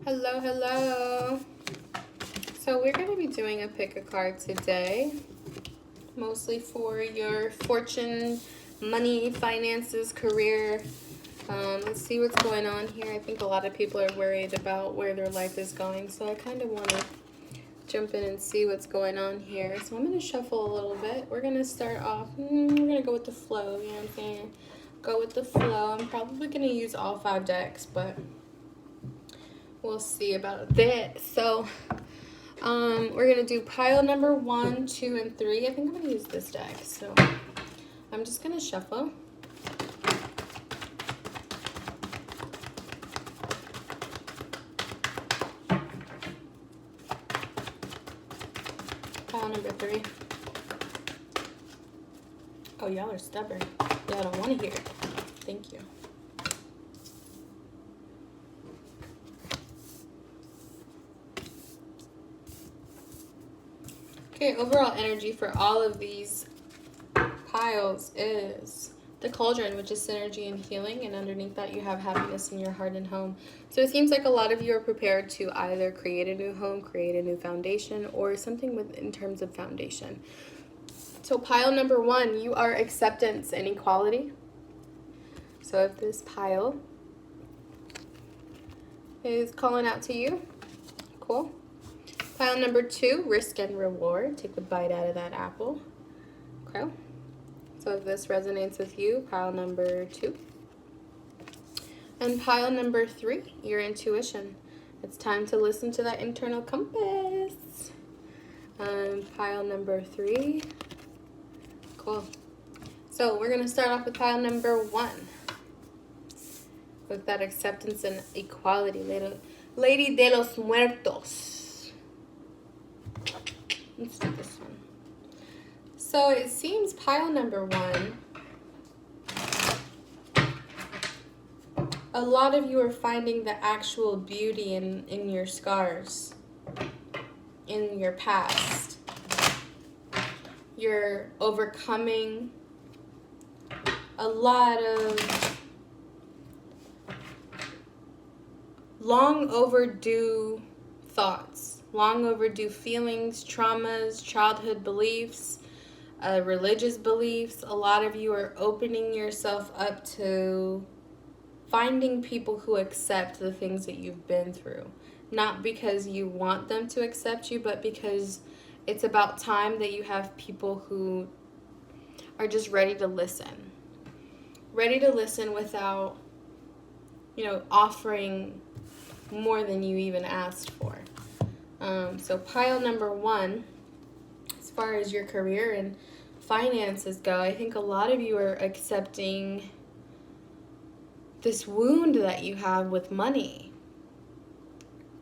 Hello, hello. So we're going to be doing a pick a card today, mostly for your fortune, money, finances, career. Let's see what's going on here. I think a lot of people are worried about where their life is going, so I kind of want to jump in and see what's going on here. So I'm going to shuffle a little bit. We're going to start off, we're going to go with the flow, you know what I'm saying? Go with the flow. I'm probably going to use all 5 decks, but we'll see about that. So we're gonna do pile number 1, 2, and 3. I think I'm gonna use this deck, so I'm just gonna shuffle. Pile number 3. Oh, y'all are stubborn. Y'all don't want to hear it. Thank you. Okay, overall energy for all of these piles is the cauldron, which is synergy and healing, and underneath that you have happiness in your heart and home. So it seems like a lot of you are prepared to either create a new home, create a new foundation, or something in terms of foundation. So pile number 1, you are acceptance and equality. So if this pile is calling out to you, cool. Pile number 2, risk and reward. Take the bite out of that apple. Okay. So if this resonates with you, pile number 2. And pile number 3, your intuition. It's time to listen to that internal compass. Pile number 3. Cool. So we're going to start off with pile number 1. With that acceptance and equality. Lady de los Muertos. Let's do this one. So it seems pile number 1, a lot of you are finding the actual beauty in your scars, in your past. You're overcoming a lot of long overdue thoughts, long overdue feelings, traumas, childhood beliefs, religious beliefs. A lot of you are opening yourself up to finding people who accept the things that you've been through. Not because you want them to accept you, but because it's about time that you have people who are just ready to listen. Ready to listen without, offering more than you even asked for. So pile number 1, as far as your career and finances go, I think a lot of you are accepting this wound that you have with money.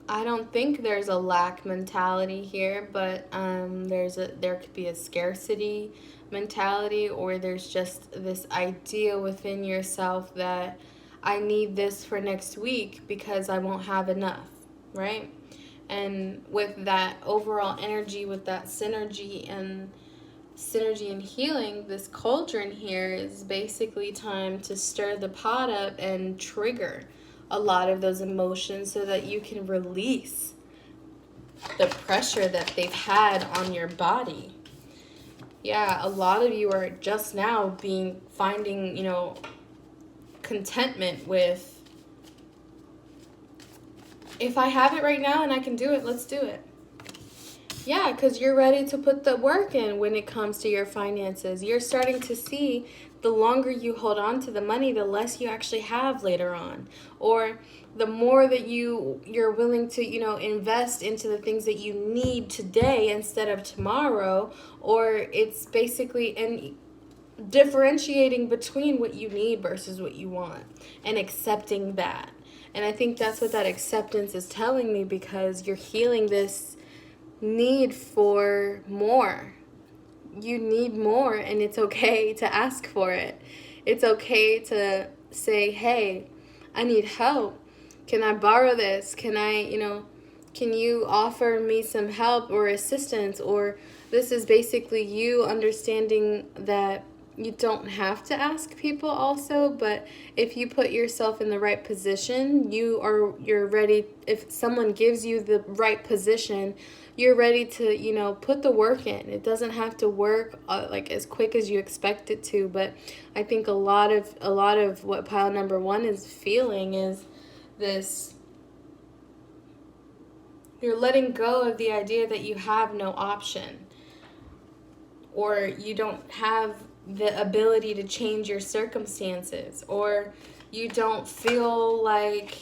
I don't think there's a lack mentality here, but there could be a scarcity mentality, or there's just this idea within yourself that I need this for next week because I won't have enough, right? And with that overall energy, with that synergy and healing, this cauldron here is basically time to stir the pot up and trigger a lot of those emotions so that you can release the pressure that they've had on your body. Yeah, a lot of you are just now finding, contentment with, if I have it right now and I can do it, let's do it. Yeah, because you're ready to put the work in when it comes to your finances. You're starting to see the longer you hold on to the money, the less you actually have later on. Or the more that you're willing to, invest into the things that you need today instead of tomorrow. Or it's basically differentiating between what you need versus what you want and accepting that. And I think that's what that acceptance is telling me, because you're healing this need for more. You need more, and it's okay to ask for it. It's okay to say, hey, I need help. Can I borrow this? Can you offer me some help or assistance? Or this is basically you understanding that you don't have to ask people also, but if you put yourself in the right position, you're ready. If someone gives you the right position, you're ready to, put the work in. It doesn't have to work like as quick as you expect it to, but I think a lot of what pile number 1 is feeling is this: you're letting go of the idea that you have no option, or you don't have the ability to change your circumstances, or you don't feel like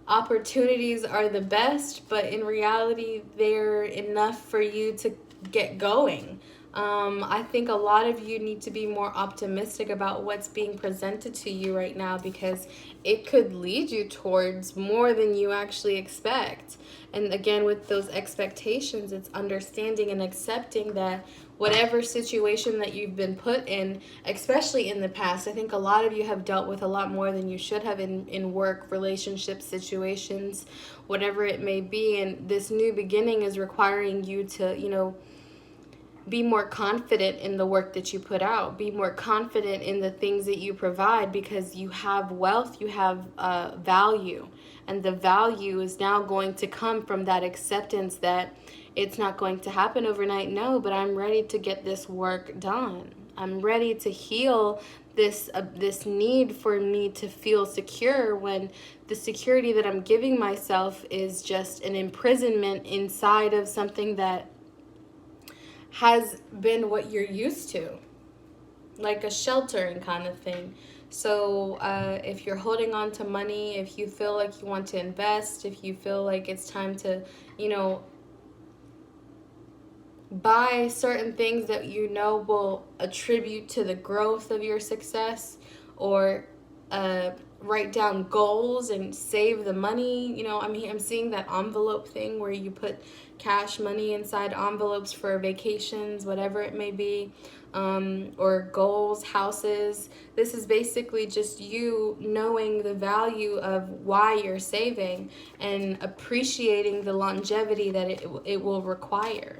opportunities are the best, but in reality, they're enough for you to get going. I think a lot of you need to be more optimistic about what's being presented to you right now, because it could lead you towards more than you actually expect. And again, with those expectations, it's understanding and accepting that whatever situation that you've been put in, especially in the past, I think a lot of you have dealt with a lot more than you should have in work, relationship situations, whatever it may be. And this new beginning is requiring you to, be more confident in the work that you put out, be more confident in the things that you provide, because you have wealth, you have value. And the value is now going to come from that acceptance that it's not going to happen overnight. No, but I'm ready to get this work done. I'm ready to heal this need for me to feel secure, when the security that I'm giving myself is just an imprisonment inside of something that has been what you're used to, like a sheltering kind of thing. So if you're holding on to money, if you feel like you want to invest, if you feel like it's time to, buy certain things that will attribute to the growth of your success, or write down goals and save the money. I'm seeing that envelope thing where you put cash money inside envelopes for vacations, whatever it may be, or goals, houses. This is basically just you knowing the value of why you're saving and appreciating the longevity that it will require.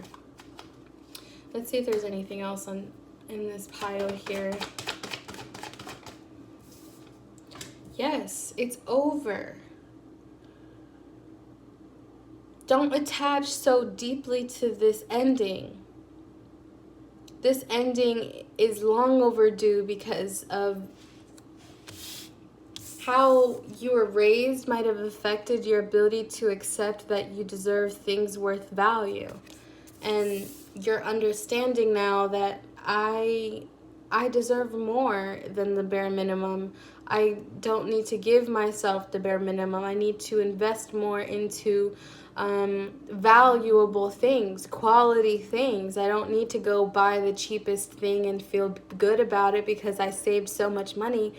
Let's see if there's anything else in this pile here. Yes, it's over. Don't attach so deeply to this ending. This ending is long overdue because of how you were raised might have affected your ability to accept that you deserve things worth value. And you're understanding now that I deserve more than the bare minimum. I don't need to give myself the bare minimum. I need to invest more into valuable things, quality things. I don't need to go buy the cheapest thing and feel good about it because I saved so much money,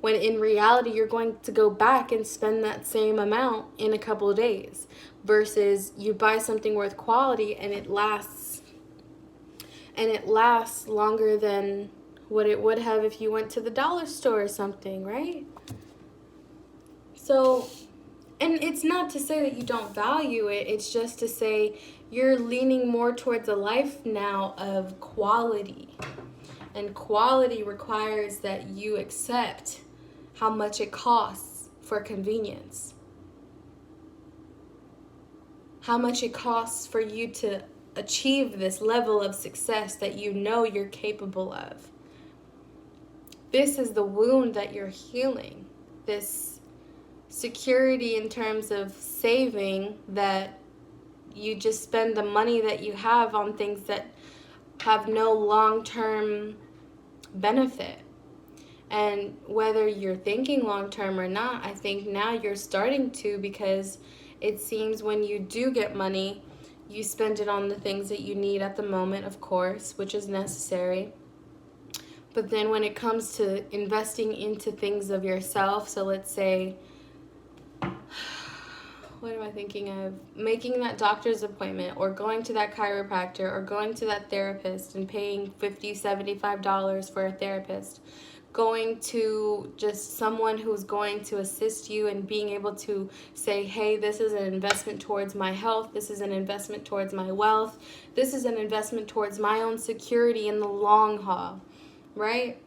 when in reality you're going to go back and spend that same amount in a couple of days, versus you buy something worth quality and it lasts longer than what it would have if you went to the dollar store or something, right? So, and it's not to say that you don't value it, it's just to say you're leaning more towards a life now of quality. And quality requires that you accept how much it costs for convenience. How much it costs for you to achieve this level of success that you know you're capable of. This is the wound that you're healing. This security in terms of saving, that you just spend the money that you have on things that have no long-term benefit. And whether you're thinking long-term or not, I think now you're starting to, because it seems when you do get money, you spend it on the things that you need at the moment, of course, which is necessary. But then when it comes to investing into things of yourself, so let's say, what am I thinking of? Making that doctor's appointment, or going to that chiropractor, or going to that therapist and paying $50, $75 for a therapist. Going to just someone who's going to assist you and being able to say, hey, this is an investment towards my health. This is an investment towards my wealth. This is an investment towards my own security in the long haul. right?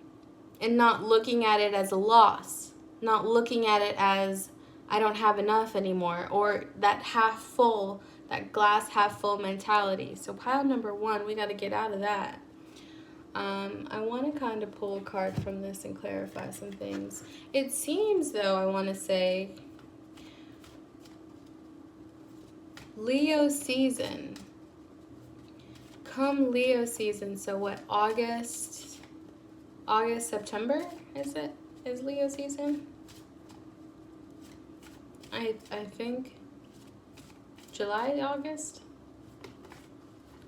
And not looking at it as a loss, not looking at it as I don't have enough anymore, or that half full, that glass half full mentality. So pile number 1, we got to get out of that. I want to kind of pull a card from this and clarify some things. It seems, though, I want to say, Leo season. Come Leo season, so what, August, September, is Leo season? I think July, August,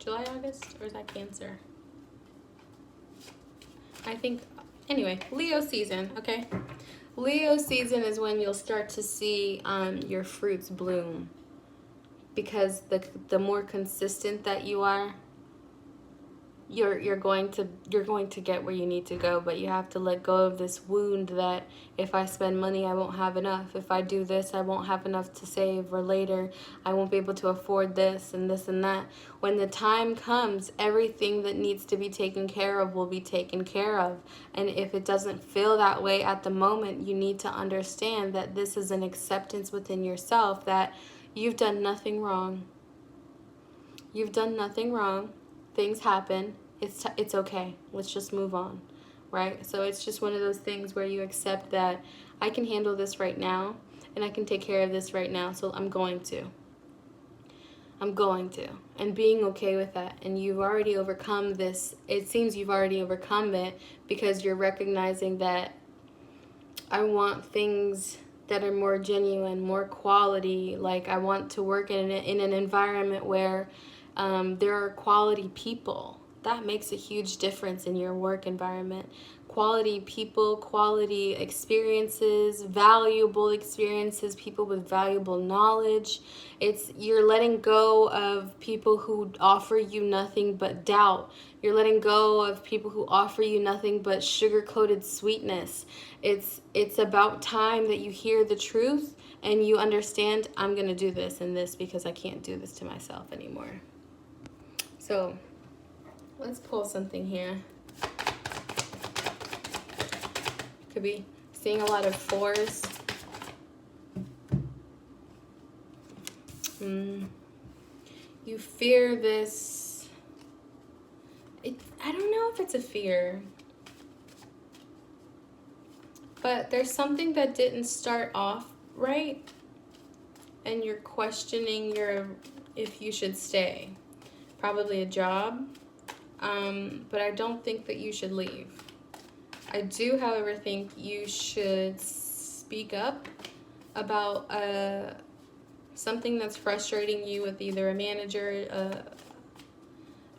or is that Cancer? I think, anyway, Leo season, okay? Leo season is when you'll start to see your fruits bloom, because the more consistent that you are, you're going to get where you need to go. But you have to let go of this wound that if I spend money, I won't have enough. If I do this, I won't have enough to save, or later I won't be able to afford this and this and that. When the time comes, everything that needs to be taken care of will be taken care of. And if it doesn't feel that way at the moment, you need to understand that this is an acceptance within yourself that you've done nothing wrong. You've done nothing wrong. Things happen. It's okay. Let's just move on, right? So it's just one of those things where you accept that I can handle this right now, and I can take care of this right now, so I'm going to. And being okay with that. And you've already overcome this. It seems you've already overcome it, because you're recognizing that I want things that are more genuine, more quality. Like, I want to work in an environment where there are quality people. That makes a huge difference in your work environment. Quality people, quality experiences, valuable experiences, people with valuable knowledge. You're letting go of people who offer you nothing but doubt. You're letting go of people who offer you nothing but sugar-coated sweetness. It's about time that you hear the truth and you understand, I'm going to do this and this because I can't do this to myself anymore. So let's pull something here. Could be seeing a lot of 4s. You fear this. I don't know if it's a fear, but there's something that didn't start off right, and you're questioning if you should stay. Probably a job, but I don't think that you should leave. I do, however, think you should speak up about something that's frustrating you with either a manager,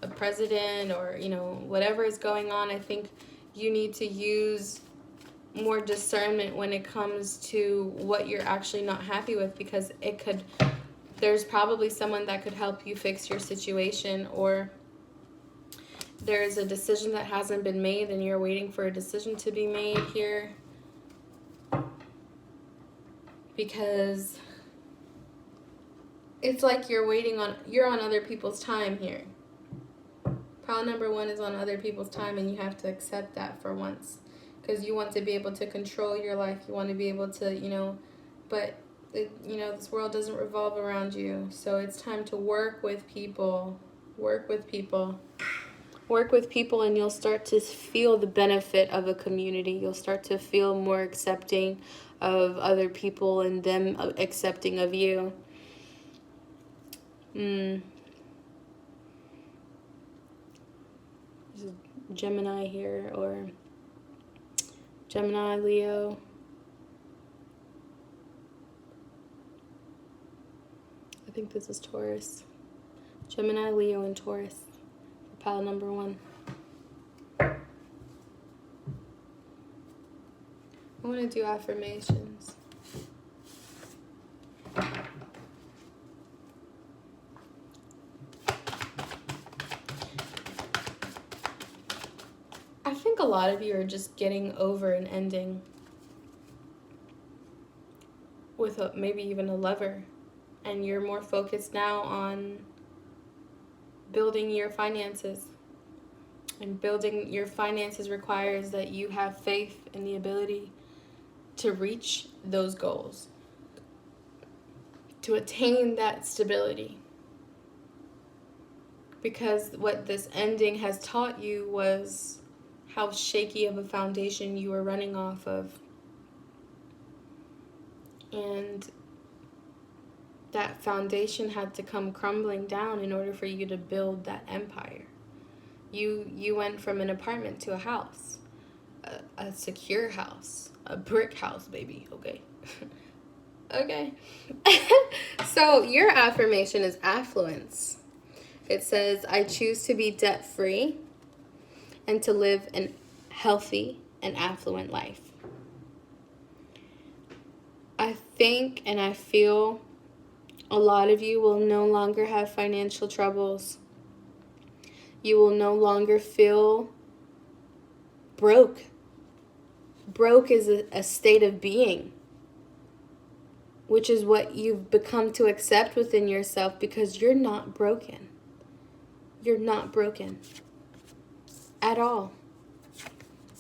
a president, or whatever is going on. I think you need to use more discernment when it comes to what you're actually not happy with, because there's probably someone that could help you fix your situation, or there's a decision that hasn't been made and you're waiting for a decision to be made here, because it's like you're on other people's time here. Pile number 1 is on other people's time, and you have to accept that for once, because you want to be able to control your life. You want to be able to, but this world doesn't revolve around you. So it's time to work with people. And you'll start to feel the benefit of a community. You'll start to feel more accepting of other people and them accepting of you. There's a Gemini here, or Gemini, Leo. I think this is Taurus. Gemini, Leo, and Taurus for pile number 1. I want to do affirmations. I think a lot of you are just getting over an ending with maybe even a lover, and you're more focused now on building your finances, And building your finances requires that you have faith in the ability to reach those goals, to attain that stability. Because what this ending has taught you was how shaky of a foundation you were running off of. And that foundation had to come crumbling down in order for you to build that empire. You went from an apartment to a house, a secure house, a brick house, baby, okay? Okay. So your affirmation is affluence. It says, I choose to be debt-free and to live a healthy and affluent life. I think and I feel a lot of you will no longer have financial troubles. You will no longer feel broke. Broke is a state of being, which is what you've become to accept within yourself, because you're not broken. You're not broken at all.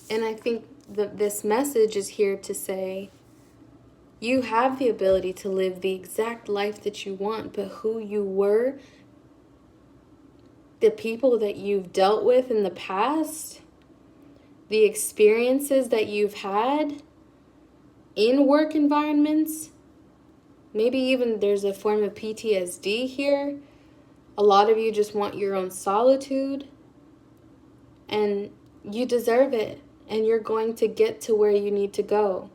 And I think that this message is here to say, you have the ability to live the exact life that you want, but who you were, the people that you've dealt with in the past, the experiences that you've had in work environments, maybe even there's a form of PTSD here. A lot of you just want your own solitude, and you deserve it, and you're going to get to where you need to go.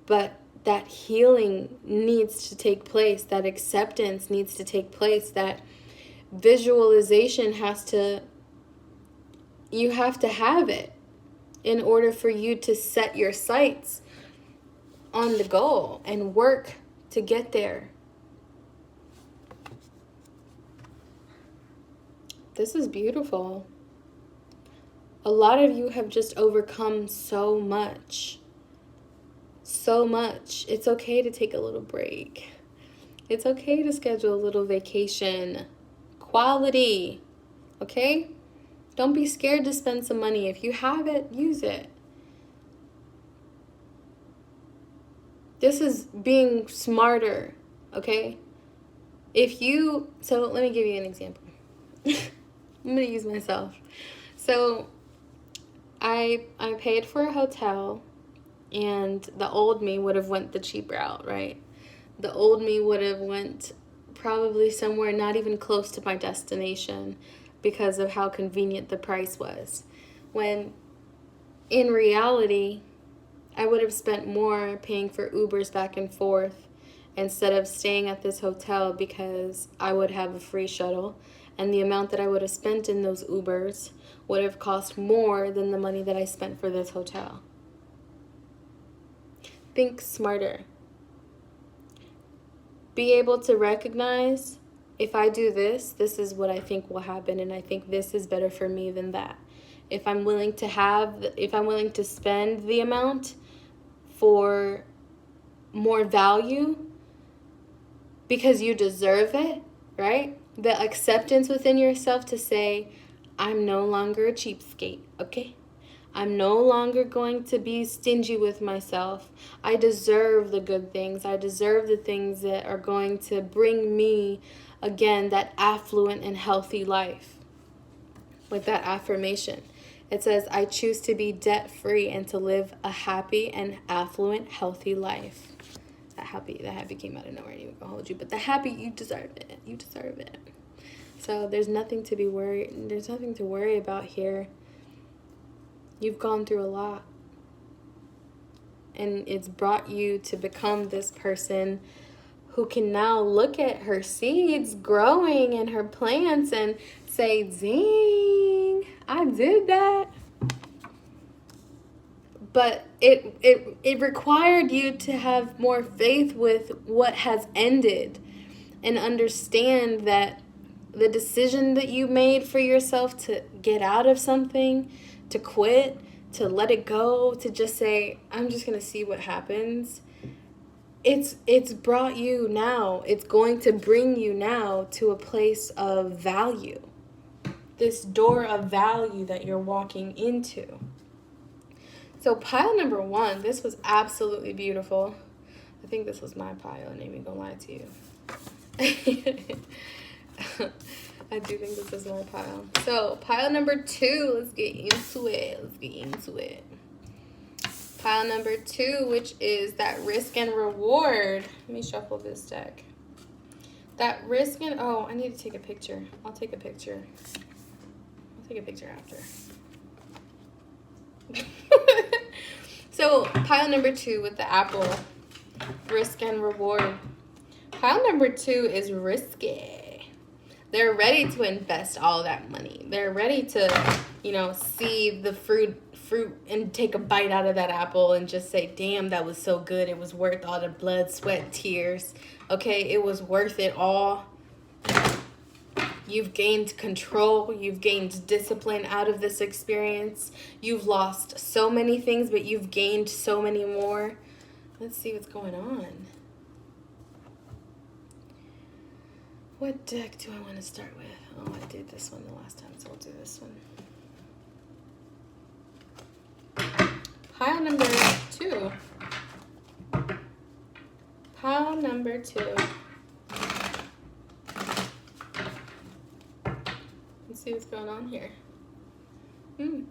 But that healing needs to take place, that acceptance needs to take place, that visualization you have to have it in order for you to set your sights on the goal and work to get there. This is beautiful. A lot of you have just overcome so much. So much. It's okay to take a little break. It's okay to schedule a little vacation. Quality. Okay? Don't be scared to spend some money. If you have it, use it. This is being smarter. Okay? So let me give you an example. I'm going to use myself. So I paid for a hotel, and the old me would have went the cheap route, right? The old me would have went probably somewhere not even close to my destination because of how convenient the price was. When in reality, I would have spent more paying for Ubers back and forth instead of staying at this hotel, because I would have a free shuttle, and the amount that I would have spent in those Ubers would have cost more than the money that I spent for this hotel. Think smarter. Be able to recognize, if I do this, this is what I think will happen, and I think this is better for me than that. If I'm willing to spend the amount for more value because you deserve it, right? The acceptance within yourself to say, I'm no longer a cheapskate, okay? I'm no longer going to be stingy with myself. I deserve the good things. I deserve the things that are going to bring me, again, that affluent and healthy life. With that affirmation, it says, I choose to be debt-free and to live a happy and affluent, healthy life. That happy came out of nowhere. I ain't even gonna hold you. But the happy, you deserve it. You deserve it. So there's nothing to worry about here. You've gone through a lot. And it's brought you to become this person who can now look at her seeds growing and her plants and say, dang, I did that. But it required you to have more faith with what has ended and understand that the decision that you made for yourself to get out of something, to quit, to let it go, to just say, I'm just going to see what happens. It's brought you now. It's going to bring you now to a place of value. this door of value that you're walking into. So pile number 1, this was absolutely beautiful. I think this was my pile, and I ain't even gonna lie to you. I do think this is my pile. So pile number 2, let's get into it. Pile number 2, which is that risk and reward. Let me shuffle this deck. That risk and, oh, I need to take a picture. I'll take a picture. I'll take a picture after. So pile number 2 with the apple, risk and reward. Pile number 2 is risky. They're ready to invest all that money. They're ready to, see the fruit and take a bite out of that apple and just say, damn, that was so good. It was worth all the blood, sweat, tears. Okay, it was worth it all. You've gained control. You've gained discipline out of this experience. You've lost so many things, but you've gained so many more. Let's see what's going on. What deck do I want to start with? Oh, I did this one the last time, so I'll do this one. Pile number 2. Pile number 2. Let's see what's going on here. I'm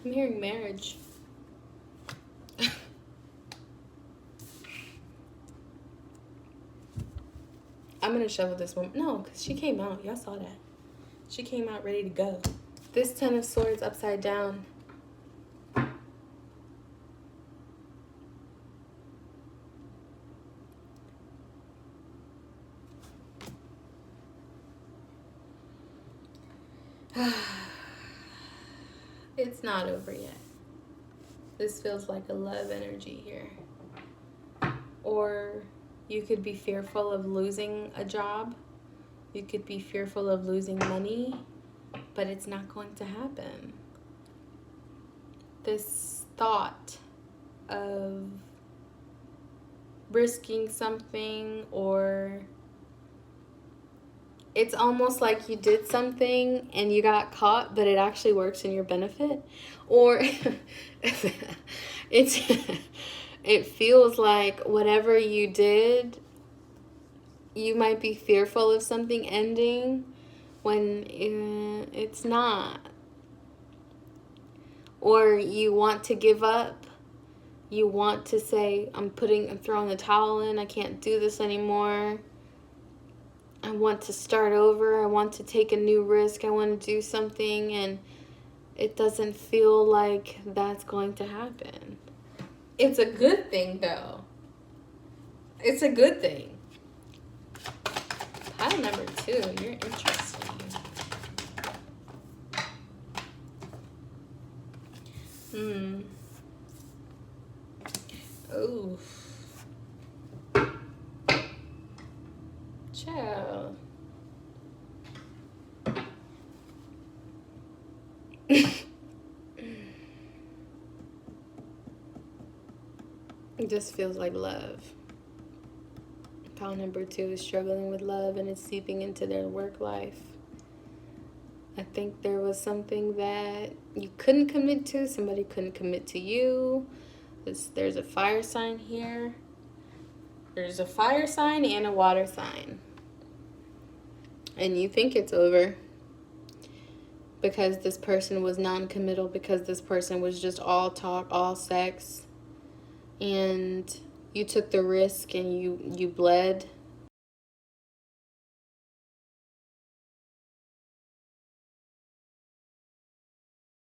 hearing marriage. I'm going to shovel this one. No, because she came out. Y'all saw that. She came out ready to go. This 10 of Swords upside down. It's not over yet. This feels like a love energy here. Or you could be fearful of losing a job. You could be fearful of losing money, but it's not going to happen. This thought of risking something, or it's almost like you did something and you got caught, but it actually works in your benefit. Or it feels like whatever you did, you might be fearful of something ending when it's not. Or you want to give up. You want to say, I'm throwing the towel in. I can't do this anymore. I want to start over. I want to take a new risk. I want to do something, and it doesn't feel like that's going to happen. It's a good thing, though. It's a good thing. Pile number 2, you're interesting. Oh. Child. It just feels like love. Pile number 2 is struggling with love, and it's seeping into their work life. I think there was something that you couldn't commit to. Somebody couldn't commit to you. There's a fire sign here. There's a fire sign and a water sign. And you think it's over because this person was non-committal, because this person was just all talk, all sex. And you took the risk and you bled